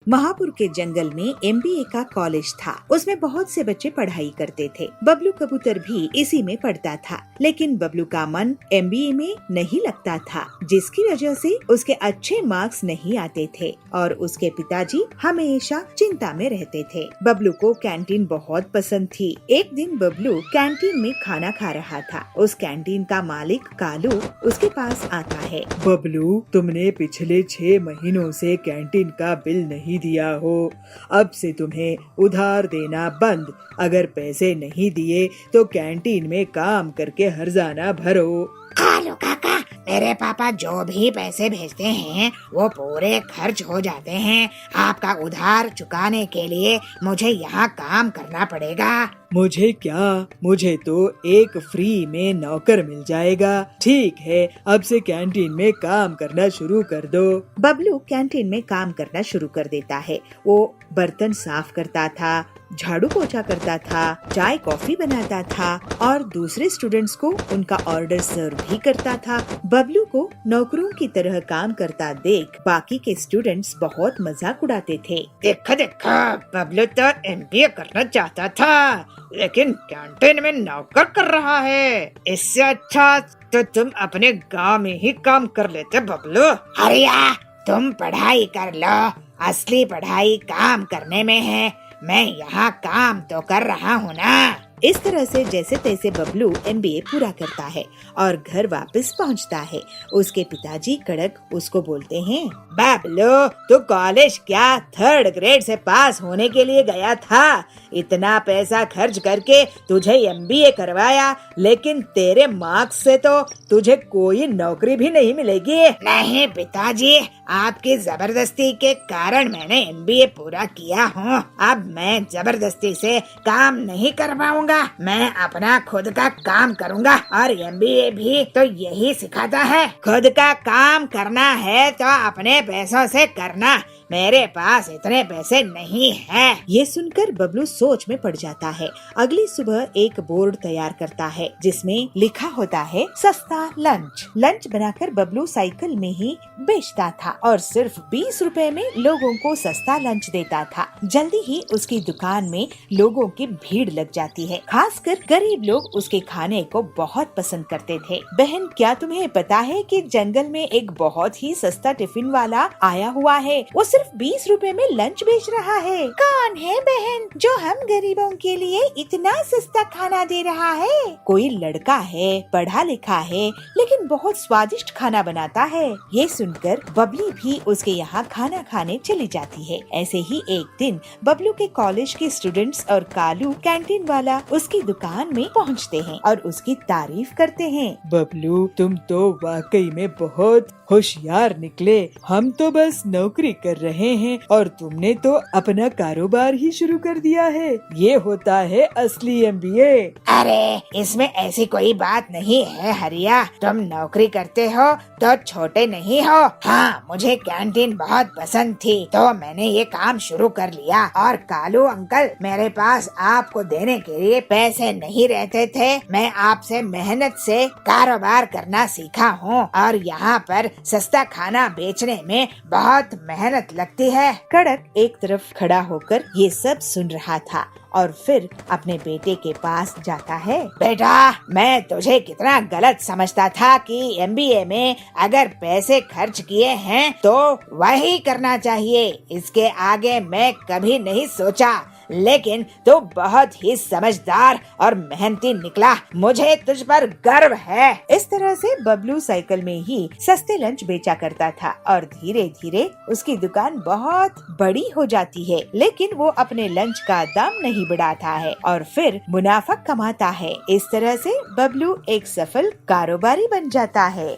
महापुर के जंगल में एमबीए का कॉलेज था। उसमें बहुत से बच्चे पढ़ाई करते थे। बबलू कबूतर भी इसी में पढ़ता था, लेकिन बबलू का मन एमबीए में नहीं लगता था, जिसकी वजह से उसके अच्छे मार्क्स नहीं आते थे और उसके पिताजी हमेशा चिंता में रहते थे। बबलू को कैंटीन बहुत पसंद थी। एक दिन बबलू कैंटीन में खाना खा रहा था। उस कैंटीन का मालिक कालू उसके पास आता है। बबलू, तुमने पिछले 6 महीनों से कैंटीन का बिल नहीं दिया हो। अब से तुम्हें उधार देना बंद। अगर पैसे नहीं दिए तो कैंटीन में काम करके हर्जाना भरो। कालू काका, मेरे पापा जो भी पैसे भेजते हैं वो पूरे खर्च हो जाते हैं। आपका उधार चुकाने के लिए मुझे यहाँ काम करना पड़ेगा। मुझे क्या, मुझे तो एक फ्री में नौकर मिल जाएगा। ठीक है, अब से कैंटीन में काम करना शुरू कर दो। बबलू कैंटीन में काम करना शुरू कर देता है। वो बर्तन साफ करता था, झाड़ू पोछा करता था, चाय कॉफी बनाता था और दूसरे स्टूडेंट्स को उनका ऑर्डर सर्व भी करता था। बबलू को नौकरों की तरह काम करता देख बाकी के स्टूडेंट्स बहुत मजाक उड़ाते थे। देखा देखा, बबलू तो एमबीए करना चाहता था लेकिन कैंटीन में नौकर कर रहा है। इससे अच्छा तो तुम अपने गांव में ही काम कर लेते बबलू। हरिया, तुम पढ़ाई कर लो। असली पढ़ाई काम करने में है। मैं यहाँ काम तो कर रहा हूँ ना। इस तरह से जैसे तैसे बबलू एमबीए पूरा करता है और घर वापस पहुँचता है। उसके पिताजी कड़क उसको बोलते हैं, बबलू, तू कॉलेज क्या 3rd ग्रेड से पास होने के लिए गया था? इतना पैसा खर्च करके तुझे एमबीए करवाया, लेकिन तेरे मार्क्स से तो तुझे कोई नौकरी भी नहीं मिलेगी। नहीं पिताजी, आपकी जबरदस्ती के कारण मैंने एमबीए पूरा किया हूँ। अब मैं जबरदस्ती से काम नहीं करवाऊंगा। मैं अपना खुद का काम करूँगा और एमबीए भी तो यही सिखाता है। खुद का काम करना है तो अपने पैसों से करना। मेरे पास इतने पैसे नहीं हैं। ये सुनकर बबलू सोच में पड़ जाता है। अगली सुबह एक बोर्ड तैयार करता है जिसमें लिखा होता है सस्ता लंच। लंच बनाकर बबलू साइकिल में ही बेचता था और सिर्फ 20 रुपए में लोगों को सस्ता लंच देता था। जल्दी ही उसकी दुकान में लोगों की भीड़ लग जाती है। खासकर गरीब लोग उसके खाने को बहुत पसंद करते थे। बहन, क्या तुम्हें पता है कि जंगल में एक बहुत ही सस्ता टिफिन वाला आया हुआ है? वो सिर्फ 20 रुपए में लंच बेच रहा है। कौन है बहन जो हम गरीबों के लिए इतना सस्ता खाना दे रहा है? कोई लड़का है, पढ़ा लिखा है, लेकिन बहुत स्वादिष्ट खाना बनाता है। ये सुनकर बबली भी उसके यहाँ खाना खाने चली जाती है। ऐसे ही एक दिन बबलू के कॉलेज के स्टूडेंट्स और कालू कैंटीन वाला उसकी दुकान में पहुँचते हैं और उसकी तारीफ करते हैं। बबलू, तुम तो वाकई में बहुत होशियार निकले। हम तो बस नौकरी कर रहे हैं और तुमने तो अपना कारोबार ही शुरू कर दिया है। ये होता है असली एमबीए। अरे इसमें ऐसी कोई बात नहीं है हरिया। तुम नौकरी करते हो तो छोटे नहीं हो। हाँ, मुझे कैंटीन बहुत पसंद थी तो मैंने ये काम शुरू कर लिया। और कालू अंकल, मेरे पास आपको देने के लिए पैसे नहीं रहते थे। मैं आपसे मेहनत से कारोबार करना सीखा हूँ और यहाँ पर सस्ता खाना बेचने में बहुत मेहनत लगती है। कड़क एक तरफ खड़ा होकर ये सब सुन रहा था और फिर अपने बेटे के पास जाता है। बेटा, मैं तुझे कितना गलत समझता था कि एमबीए में अगर पैसे खर्च किए हैं तो वही करना चाहिए। इसके आगे मैं कभी नहीं सोचा, लेकिन तू बहुत ही समझदार और मेहनती निकला। मुझे तुझ पर गर्व है। इस तरह से बबलू साइकिल में ही सस्ते लंच बेचा करता था और धीरे धीरे उसकी दुकान बहुत बड़ी हो जाती है। लेकिन वो अपने लंच का दाम नहीं बढ़ाता है और फिर मुनाफा कमाता है। इस तरह से बबलू एक सफल कारोबारी बन जाता है।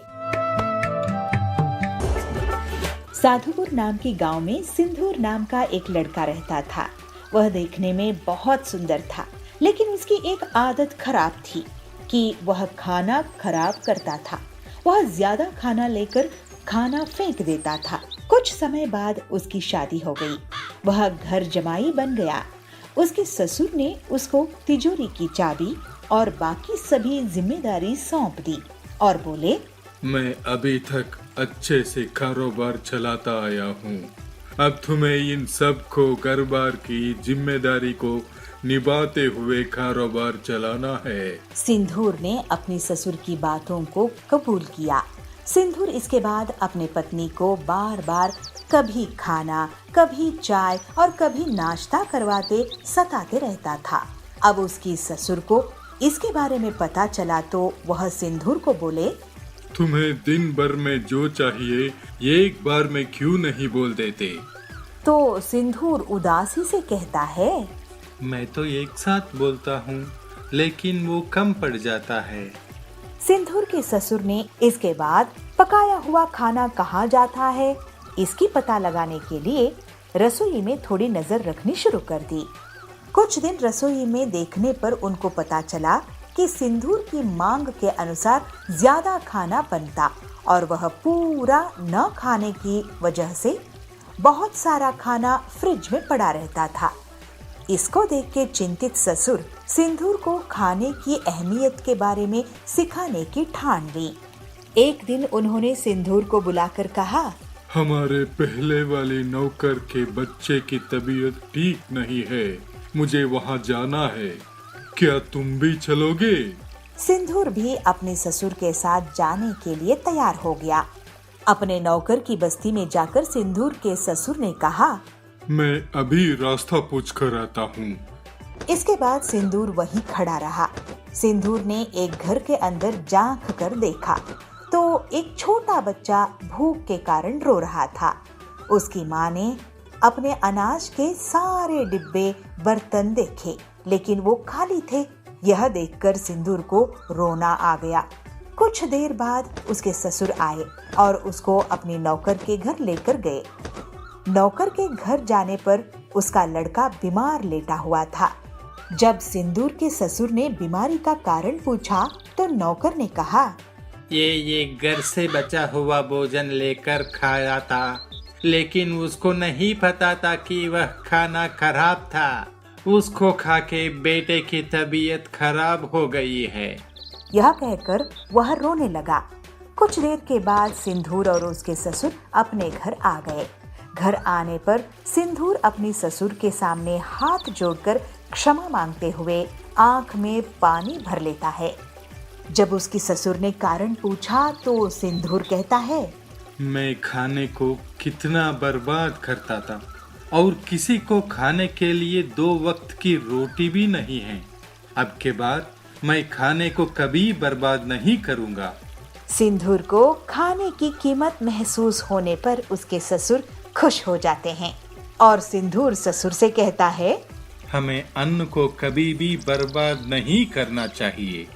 साधुपुर नाम के गांव में सिंदूर नाम का एक लड़का रहता था। वह देखने में बहुत सुंदर था, लेकिन उसकी एक आदत खराब थी कि वह खाना खराब करता था। वह ज्यादा खाना लेकर खाना फेंक देता था। कुछ समय बाद उसकी शादी हो गई। वह घर जमाई बन गया। उसके ससुर ने उसको तिजोरी की चाबी और बाकी सभी जिम्मेदारी सौंप दी और बोले, मैं अभी तक अच्छे से कारोबार चलाता आया हूँ। अब तुम्हें इन सबको घर-बार की जिम्मेदारी को निभाते हुए कारोबार चलाना है। सिंदूर ने अपनी ससुर की बातों को कबूल किया। सिंदूर इसके बाद अपने पत्नी को बार बार कभी खाना, कभी चाय और कभी नाश्ता करवाते सताते रहता था। अब उसकी ससुर को इसके बारे में पता चला तो वह सिंदूर को बोले, तुम्हें दिन भर में जो चाहिए एक बार में क्यों नहीं बोल देते? तो सिंदूर उदासी से कहता है, मैं तो एक साथ बोलता हूँ, लेकिन वो कम पड़ जाता है। सिंदूर के ससुर ने इसके बाद पकाया हुआ खाना कहाँ जाता है इसकी पता लगाने के लिए रसोई में थोड़ी नजर रखनी शुरू कर दी। कुछ दिन रसोई में देखने पर उनको पता चला कि सिंदूर की मांग के अनुसार ज्यादा खाना बनता और वह पूरा न खाने की वजह से बहुत सारा खाना फ्रिज में पड़ा रहता था। इसको देख के चिंतित ससुर सिंदूर को खाने की अहमियत के बारे में सिखाने की ठान ली। एक दिन उन्होंने सिंदूर को बुलाकर कहा, हमारे पहले वाले नौकर के बच्चे की तबीयत ठीक नहीं है, मुझे वहाँ जाना है, क्या तुम भी चलोगे? सिंदूर भी अपने ससुर के साथ जाने के लिए तैयार हो गया। अपने नौकर की बस्ती में जाकर सिंदूर के ससुर ने कहा, मैं अभी रास्ता पूछ कर आता हूँ। इसके बाद सिंदूर वहीं खड़ा रहा। सिंदूर ने एक घर के अंदर झांक कर देखा तो एक छोटा बच्चा भूख के कारण रो रहा था। उसकी माँ ने अपने अनाज के सारे डिब्बे बर्तन देखे, लेकिन वो खाली थे। यह देखकर सिंदूर को रोना आ गया। कुछ देर बाद उसके ससुर आए और उसको अपने नौकर के घर लेकर गए। नौकर के घर जाने पर उसका लड़का बीमार लेटा हुआ था। जब सिंदूर के ससुर ने बीमारी का कारण पूछा तो नौकर ने कहा, ये घर से बचा हुआ भोजन लेकर खाया था, लेकिन उसको नहीं पता था कि वह खाना खराब था। उसको खा के बेटे की तबीयत खराब हो गई है। यह कहकर वह रोने लगा। कुछ देर के बाद सिंदूर और उसके ससुर अपने घर आ गए। घर आने पर सिंदूर अपनी ससुर के सामने हाथ जोड़कर क्षमा मांगते हुए आंख में पानी भर लेता है। जब उसकी ससुर ने कारण पूछा तो सिंदूर कहता है, मैं खाने को कितना बर्बाद करता था और किसी को खाने के लिए 2 वक्त की रोटी भी नहीं है। अब के बाद मैं खाने को कभी बर्बाद नहीं करूँगा। सिंदूर को खाने की कीमत महसूस होने पर उसके ससुर खुश हो जाते हैं और सिंदूर ससुर से कहता है, हमें अन्न को कभी भी बर्बाद नहीं करना चाहिए।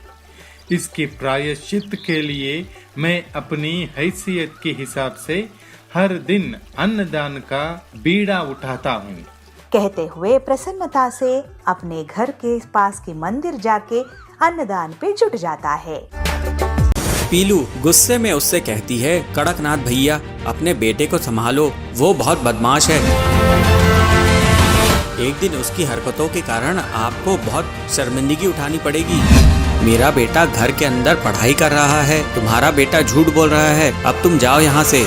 इसके प्रायश्चित के लिए मैं अपनी हैसियत के हिसाब से हर दिन अन्नदान का बीड़ा उठाता हूँ। कहते हुए प्रसन्नता से अपने घर के पास के मंदिर जाके अन्नदान पे जुट जाता है। पीलू गुस्से में उससे कहती है, कड़कनाथ भैया अपने बेटे को संभालो, वो बहुत बदमाश है। एक दिन उसकी हरकतों के कारण आपको बहुत शर्मिंदगी उठानी पड़ेगी। मेरा बेटा घर के अंदर पढ़ाई कर रहा है, तुम्हारा बेटा झूठ बोल रहा है, अब तुम जाओ यहाँ से।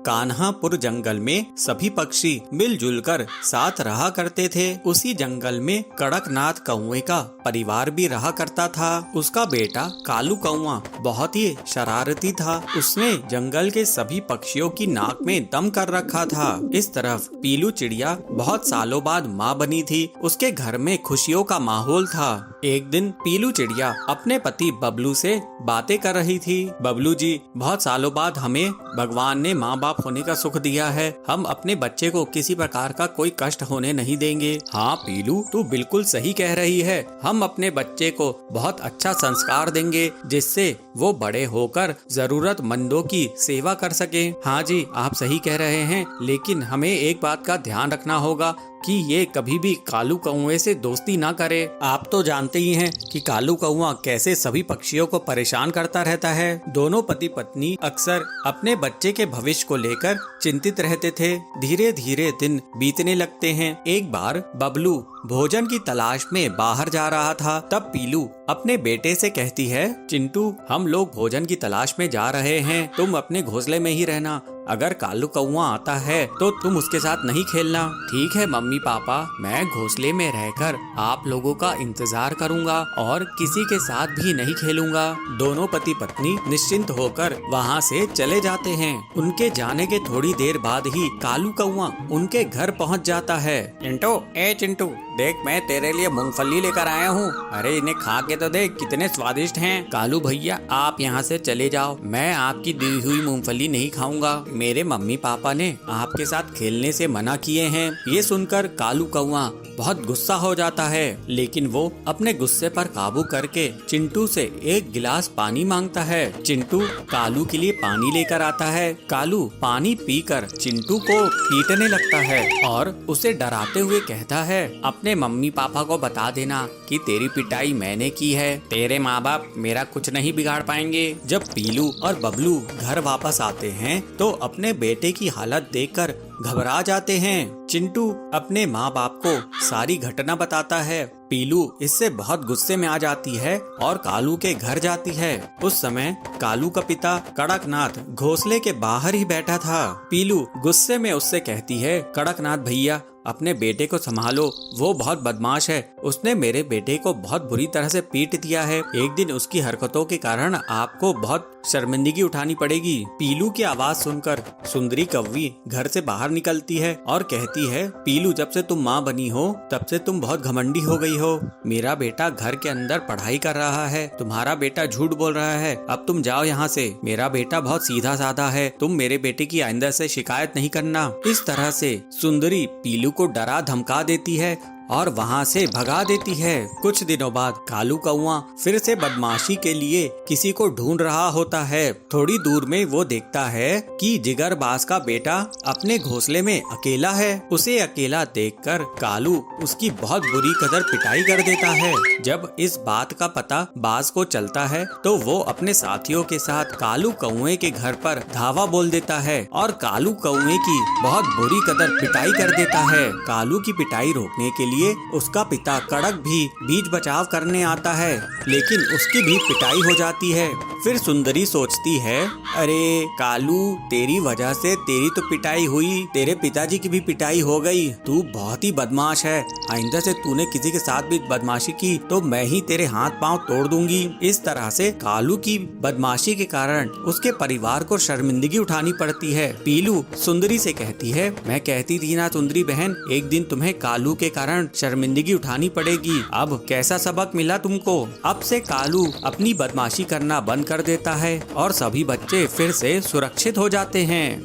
कान्हापुर जंगल में सभी पक्षी मिलजुल कर साथ रहा करते थे। उसी जंगल में कड़कनाथ कौवे का परिवार भी रहा करता था। उसका बेटा कालू कौवा बहुत ही शरारती था। उसने जंगल के सभी पक्षियों की नाक में दम कर रखा था। इस तरफ पीलू चिड़िया बहुत सालों बाद माँ बनी थी। उसके घर में खुशियों का माहौल था। एक दिन पीलू चिड़िया अपने पति बबलू से बातें कर रही थी। बबलू जी, बहुत सालों बाद हमें भगवान ने माँ बाप होने का सुख दिया है। हम अपने बच्चे को किसी प्रकार का कोई कष्ट होने नहीं देंगे। हाँ पीलू, तू बिल्कुल सही कह रही है। हम अपने बच्चे को बहुत अच्छा संस्कार देंगे जिससे वो बड़े होकर जरूरतमंदों की सेवा कर सके। हाँ जी, आप सही कह रहे हैं, लेकिन हमें एक बात का ध्यान रखना होगा कि ये कभी भी कालू कौवे से दोस्ती ना करे। आप तो जानते ही हैं कि कालू कौवा कैसे सभी पक्षियों को परेशान करता रहता है। दोनों पति पत्नी अक्सर अपने बच्चे के भविष्य को लेकर चिंतित रहते थे। धीरे धीरे दिन बीतने लगते हैं। एक बार बबलू भोजन की तलाश में बाहर जा रहा था। तब पीलू अपने बेटे से कहती है, चिंटू हम लोग भोजन की तलाश में जा रहे हैं, तुम अपने घोंसले में ही रहना। अगर कालू कौवा आता है तो तुम उसके साथ नहीं खेलना। ठीक है मम्मी पापा, मैं घोंसले में रहकर आप लोगों का इंतजार करूंगा और किसी के साथ भी नहीं खेलूंगा। दोनों पति पत्नी निश्चिंत होकर वहाँ से चले जाते हैं। उनके जाने के थोड़ी देर बाद ही कालू कौवा उनके घर पहुँच जाता है। चिंटू, देख मैं तेरे लिए मूंगफली लेकर आया हूँ। अरे इन्हें खा के तो देख कितने स्वादिष्ट हैं। कालू भैया आप यहाँ से चले जाओ, मैं आपकी दी हुई मूंगफली नहीं खाऊंगा। मेरे मम्मी पापा ने आपके साथ खेलने से मना किए हैं। ये सुनकर कालू कौवा बहुत गुस्सा हो जाता है, लेकिन वो अपने गुस्से पर काबू करके चिंटू से एक गिलास पानी मांगता है। चिंटू कालू के लिए पानी लेकर आता है। कालू पानी पीकर चिंटू को पीटने लगता है और उसे डराते हुए कहता है, अपने मम्मी पापा को बता देना कि तेरी पिटाई मैंने की है। तेरे माँ बाप मेरा कुछ नहीं बिगाड़ पाएंगे। जब पीलू और बबलू घर वापस आते हैं तो अपने बेटे की हालत देखकर घबरा जाते हैं। चिंटू अपने माँ बाप को सारी घटना बताता है। पीलू इससे बहुत गुस्से में आ जाती है और कालू के घर जाती है। उस समय कालू का पिता कड़कनाथ घोंसले के बाहर ही बैठा था। पीलू गुस्से में उससे कहती है, कड़कनाथ भैया अपने बेटे को संभालो, वो बहुत बदमाश है। उसने मेरे बेटे को बहुत बुरी तरह से पीट दिया है। एक दिन उसकी हरकतों के कारण आपको बहुत शर्मिंदगी उठानी पड़ेगी। पीलू की आवाज सुनकर सुंदरी कौवी घर से बाहर निकलती है और कहती है, पीलू जब से तुम माँ बनी हो तब से तुम बहुत घमंडी हो गई हो। मेरा बेटा घर के अंदर पढ़ाई कर रहा है, तुम्हारा बेटा झूठ बोल रहा है। अब तुम जाओ यहाँ से। मेरा बेटा बहुत सीधा साधा है, तुम मेरे बेटे की आइंदा से शिकायत नहीं करना। इस तरह से सुंदरी पीलू को डरा धमका देती है और वहाँ से भगा देती है। कुछ दिनों बाद कालू कौवा फिर से बदमाशी के लिए किसी को ढूंढ रहा होता है। थोड़ी दूर में वो देखता है कि जिगरबाज का बेटा अपने घोंसले में अकेला है। उसे अकेला देखकर कालू उसकी बहुत बुरी कदर पिटाई कर देता है। जब इस बात का पता बाज को चलता है तो वो अपने साथियों के साथ कालू कौवे के घर पर धावा बोल देता है और कालू कौवे की बहुत बुरी कदर पिटाई कर देता है। कालू की पिटाई रोकने के लिए उसका पिता कड़क भी बीच बचाव करने आता है, लेकिन उसकी भी पिटाई हो जाती है। फिर सुंदरी सोचती है, अरे कालू तेरी वजह से तेरी तो पिटाई हुई, तेरे पिताजी की भी पिटाई हो गई। तू बहुत ही बदमाश है, आइंदा से तूने किसी के साथ भी बदमाशी की तो मैं ही तेरे हाथ पांव तोड़ दूंगी। इस तरह से कालू की बदमाशी के कारण उसके परिवार को शर्मिंदगी उठानी पड़ती है। पीलू सुंदरी से कहती है, मैं कहती थी ना सुंदरी बहन, एक दिन तुम्हें कालू के कारण शर्मिंदगी उठानी पड़ेगी। अब कैसा सबक मिला तुमको? अब से कालू अपनी बदमाशी करना बंद कर देता है और सभी बच्चे फिर से सुरक्षित हो जाते हैं।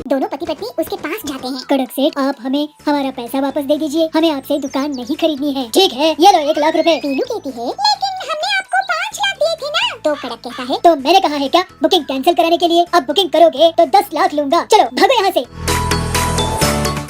दोनों पति पत्नी उसके पास जाते हैं। कड़क सेठ, आप हमें हमारा पैसा वापस दे दीजिए, हमें आपसे दुकान नहीं खरीदनी है। ठीक है, ये लो 1 लाख रुपए। पीलू कहती है, लेकिन हमने आपको 5 लाख दिए थे ना। तो कड़क कहता है, तो मैंने कहा है क्या बुकिंग कैंसिल कराने के लिए? अब बुकिंग करोगे तो 10 लाख लूंगा। चलो भागो यहाँ से।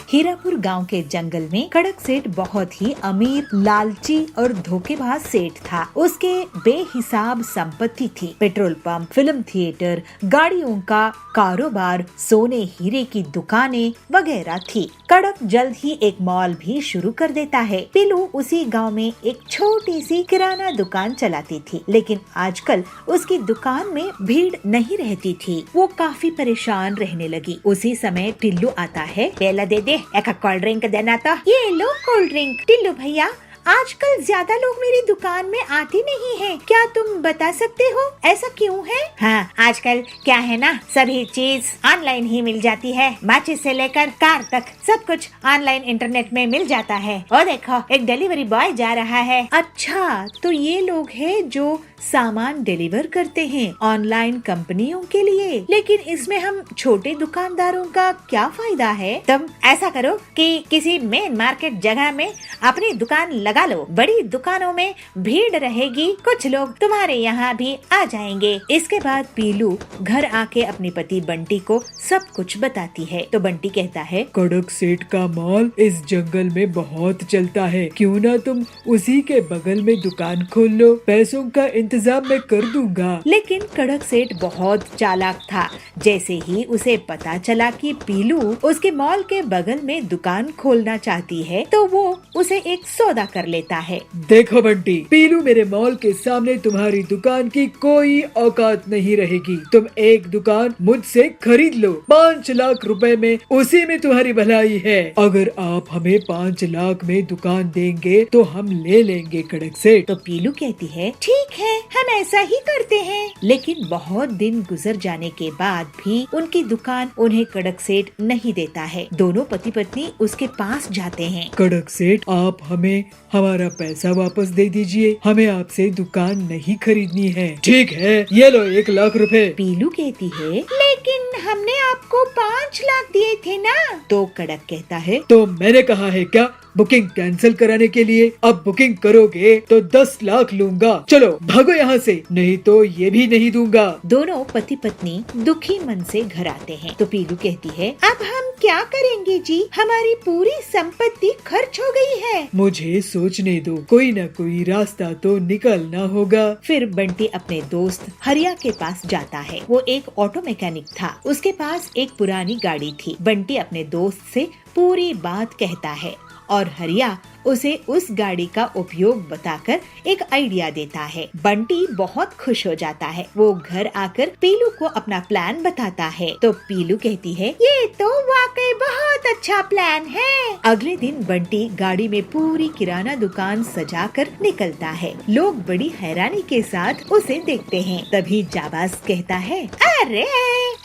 हीरापुर गांव के जंगल में कड़क सेठ बहुत ही अमीर, लालची और धोखेबाज सेठ था। उसके बेहिसाब संपत्ति थी। पेट्रोल पंप, फिल्म थिएटर, गाड़ियों का कारोबार, सोने हीरे की दुकानें वगैरह थी। कड़क जल्द ही एक मॉल भी शुरू कर देता है। पीलू उसी गांव में एक छोटी सी किराना दुकान चलाती थी, लेकिन आजकल उसकी दुकान में भीड़ नहीं रहती थी। वो काफी परेशान रहने लगी। उसी समय टिल्लू आता है। पेला दे दे, एक कोल्ड ड्रिंक देना तो। ये लो कोल्ड ड्रिंक। टिल्लू भैया, आजकल ज्यादा लोग मेरी दुकान में आते नहीं हैं। क्या तुम बता सकते हो ऐसा क्यों है? हाँ, आजकल क्या है ना, सभी चीज ऑनलाइन ही मिल जाती है। माचिस से लेकर कार तक सब कुछ ऑनलाइन इंटरनेट में मिल जाता है। और देखो, एक डिलीवरी बॉय जा रहा है। अच्छा, तो ये लोग हैं जो सामान डिलीवर करते हैं ऑनलाइन कंपनियों के लिए। लेकिन इसमें हम छोटे दुकानदारों का क्या फायदा है? तुम ऐसा करो कि किसी मेन मार्केट जगह में अपनी दुकान लगा लो। बड़ी दुकानों में भीड़ रहेगी, कुछ लोग तुम्हारे यहाँ भी आ जाएंगे। इसके बाद पीलू घर आके अपने पति बंटी को सब कुछ बताती है। तो बंटी कहता है, कड़क सेठ का माल इस जंगल में बहुत चलता है, क्यों ना तुम उसी के बगल में दुकान खोल लो, पैसों का इंतजाम मैं कर दूंगा। लेकिन कड़क सेठ बहुत चालाक था। जैसे ही उसे पता चला कि पीलू उसके मॉल के बगल में दुकान खोलना चाहती है, तो वो उसे एक सौदा कर लेता है। देखो बंटी, पीलू, मेरे मॉल के सामने तुम्हारी दुकान की कोई औकात नहीं रहेगी। तुम एक दुकान मुझसे खरीद लो 5 लाख रुपए में, उसी में तुम्हारी भलाई है। अगर आप हमें 5 लाख में दुकान देंगे तो हम ले लेंगे कड़क सेठ। तो पीलू कहती है ठीक है, हम ऐसा ही करते हैं। लेकिन बहुत दिन गुजर जाने के बाद भी उनकी दुकान उन्हें कड़क सेठ नहीं देता है। दोनों पति पत्नी उसके पास जाते हैं। कड़क सेठ, आप हमें हमारा पैसा वापस दे दीजिए, हमें आपसे दुकान नहीं खरीदनी है। ठीक है, ये लो 1 लाख रुपए। पीलू कहती है लेकिन हमने आपको 5 लाख दिए थे ना। तो कड़क कहता है तो मैंने कहा है क्या बुकिंग कैंसिल कराने के लिए? अब बुकिंग करोगे तो 10 लाख लूंगा। चलो भागो यहाँ से, नहीं तो ये भी नहीं दूंगा। दोनों पति पत्नी दुखी मन से घर आते हैं। तो पीलू कहती है अब हम क्या करेंगे जी, हमारी पूरी संपत्ति खर्च हो गई है। मुझे सोचने दो, कोई न कोई रास्ता तो निकलना होगा। फिर बंटी अपने दोस्त हरिया के पास जाता है। वो एक ऑटो मैकेनिक था, उसके पास एक पुरानी गाड़ी थी। बंटी अपने दोस्त से पूरी बात कहता है और हरिया उसे उस गाड़ी का उपयोग बताकर एक आइडिया देता है। बंटी बहुत खुश हो जाता है। वो घर आकर पीलू को अपना प्लान बताता है। तो पीलू कहती है ये तो वाकई बहुत अच्छा प्लान है। अगले दिन बंटी गाड़ी में पूरी किराना दुकान सजाकर निकलता है। लोग बड़ी हैरानी के साथ उसे देखते हैं। तभी जाबाज कहता है अरे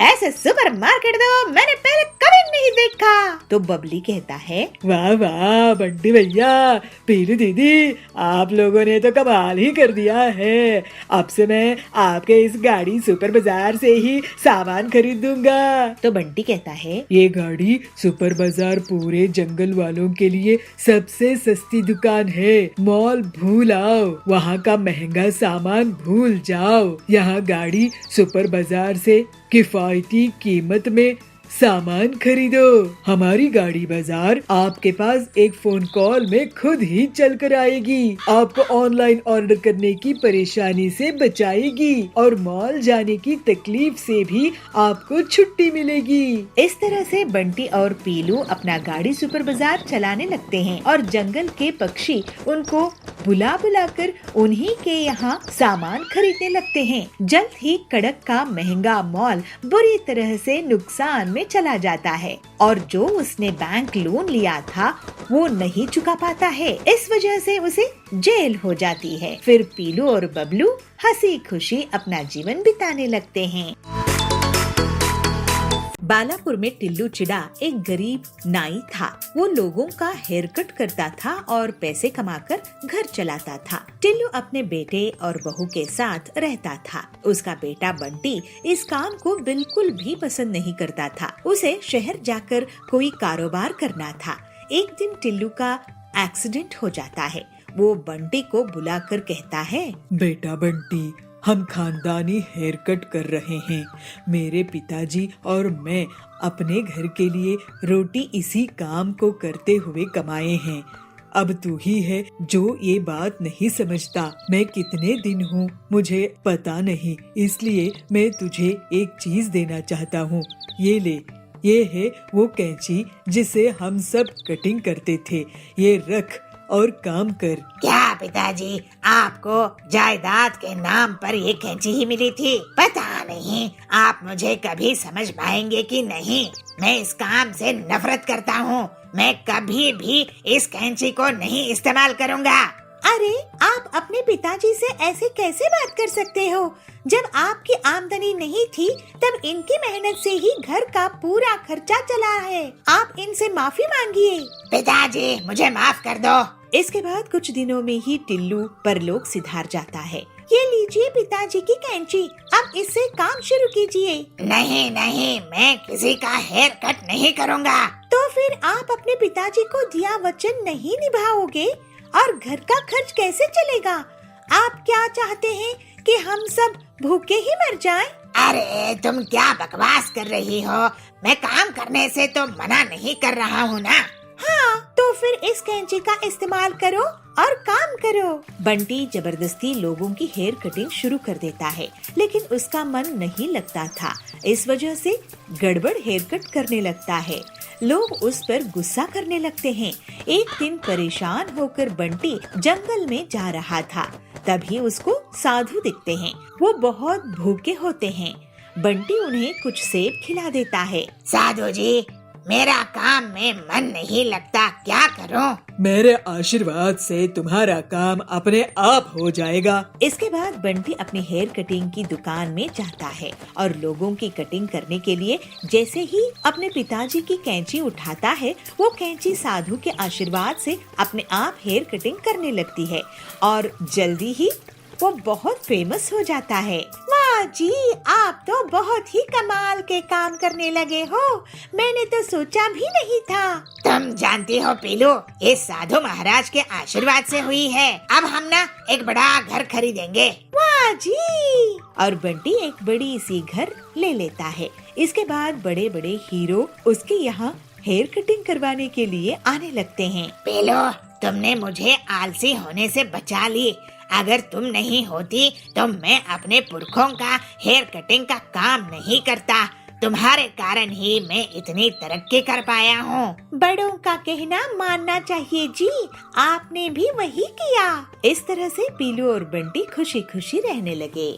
ऐसे सुपरमार्केट तो मैंने पहले कभी नहीं देखा। तो बबली कहता है वाह वाह बंटी भैया, पीलू दीदी, आप लोगों ने तो कमाल ही कर दिया है। अब से मैं आपके इस गाड़ी सुपर बाजार से ही सामान खरीदूंगा। तो बंटी कहता है ये गाड़ी सुपर बाजार पूरे जंगल वालों के लिए सबसे सस्ती दुकान है। मॉल भूल आओ, वहाँ का महंगा सामान भूल जाओ। यहाँ गाड़ी सुपर बाजार से किफायती कीमत में सामान खरीदो। हमारी गाड़ी बाजार आपके पास एक फोन कॉल में खुद ही चल कर आएगी, आपको ऑनलाइन ऑर्डर करने की परेशानी से बचाएगी और मॉल जाने की तकलीफ से भी आपको छुट्टी मिलेगी। इस तरह से बंटी और पीलू अपना गाड़ी सुपर बाजार चलाने लगते हैं और जंगल के पक्षी उनको बुला बुलाकर उन्हीं के यहाँ सामान खरीदने लगते हैं। जल्द ही कड़क का महंगा मॉल बुरी तरह से नुकसान में चला जाता है और जो उसने बैंक लोन लिया था वो नहीं चुका पाता है। इस वजह से उसे जेल हो जाती है। फिर पीलू और बबलू हंसी खुशी अपना जीवन बिताने लगते हैं। बालापुर में टिल्लू चिड़ा एक गरीब नाई था। वो लोगों का हेयर कट करता था और पैसे कमाकर घर चलाता था। टिल्लू अपने बेटे और बहू के साथ रहता था। उसका बेटा बंटी इस काम को बिल्कुल भी पसंद नहीं करता था। उसे शहर जाकर कोई कारोबार करना था। एक दिन टिल्लू का एक्सीडेंट हो जाता है। वो बंटी को बुलाकर कहता है बेटा बंटी, हम खानदानी हेयर कट कर रहे हैं। मेरे पिताजी और मैं अपने घर के लिए रोटी इसी काम को करते हुए कमाए हैं। अब तू ही है जो ये बात नहीं समझता। मैं कितने दिन हूँ मुझे पता नहीं, इसलिए मैं तुझे एक चीज देना चाहता हूँ। ये ले, ये है वो कैंची जिसे हम सब कटिंग करते थे। ये रख और काम कर। क्या पिताजी, आपको जायदाद के नाम पर ये कैंची ही मिली थी? पता नहीं आप मुझे कभी समझ पाएंगे कि नहीं। मैं इस काम से नफरत करता हूँ। मैं कभी भी इस कैंची को नहीं इस्तेमाल करूँगा। अरे आप अपने पिताजी से ऐसे कैसे बात कर सकते हो? जब आपकी आमदनी नहीं थी तब इनकी मेहनत से ही घर का पूरा खर्चा चला है। आप इनसे माफी मांगिए। पिताजी मुझे माफ कर दो। इसके बाद कुछ दिनों में ही टिल्लू परलोक सिधार जाता है। ये लीजिए पिताजी की कैंची, अब इससे काम शुरू कीजिए। नहीं नहीं, मैं किसी का हेयर कट नहीं करूँगा। तो फिर आप अपने पिताजी को दिया वचन नहीं निभाओगे और घर का खर्च कैसे चलेगा? आप क्या चाहते हैं कि हम सब भूखे ही मर जाएं? अरे तुम क्या बकवास कर रही हो? मैं काम करने से तो मना नहीं कर रहा हूँ ना। हाँ, तो फिर इस कैंची का इस्तेमाल करो और काम करो। बंटी जबरदस्ती लोगों की हेयर कटिंग शुरू कर देता है, लेकिन उसका मन नहीं लगता था। इस वजह से गड़बड़ हेयर कट करने लगता है। लोग उस पर गुस्सा करने लगते हैं। एक दिन परेशान होकर बंटी जंगल में जा रहा था, तभी उसको साधु दिखते हैं। वो बहुत भूखे होते हैं। बंटी उन्हें कुछ सेब खिला देता है। साधु जी, मेरा काम में मन नहीं लगता, क्या करूं? मेरे आशीर्वाद से तुम्हारा काम अपने आप हो जाएगा। इसके बाद बंटी अपनी हेयर कटिंग की दुकान में जाता है और लोगों की कटिंग करने के लिए जैसे ही अपने पिताजी की कैंची उठाता है, वो कैंची साधु के आशीर्वाद से अपने आप हेयर कटिंग करने लगती है और जल्दी ही वो बहुत फेमस हो जाता है। वाह जी, आप तो बहुत ही कमाल के काम करने लगे हो, मैंने तो सोचा भी नहीं था। तुम जानती हो पीलू, ये साधु महाराज के आशीर्वाद से हुई है। अब हम ना एक बड़ा घर खरीदेंगे। वाह जी। और बंटी एक बड़ी सी घर ले लेता है। इसके बाद बड़े बड़े हीरो उसके यहाँ हेयर कटिंग करवाने के लिए आने लगते हैं। पीलू, तुमने मुझे आलसी होने से बचा ली। अगर तुम नहीं होती तो मैं अपने पुरखों का हेयर कटिंग का काम नहीं करता। तुम्हारे कारण ही मैं इतनी तरक्की कर पाया हूँ। बड़ों का कहना मानना चाहिए जी, आपने भी वही किया। इस तरह से पीलू और बंटी खुशी खुशी रहने लगे।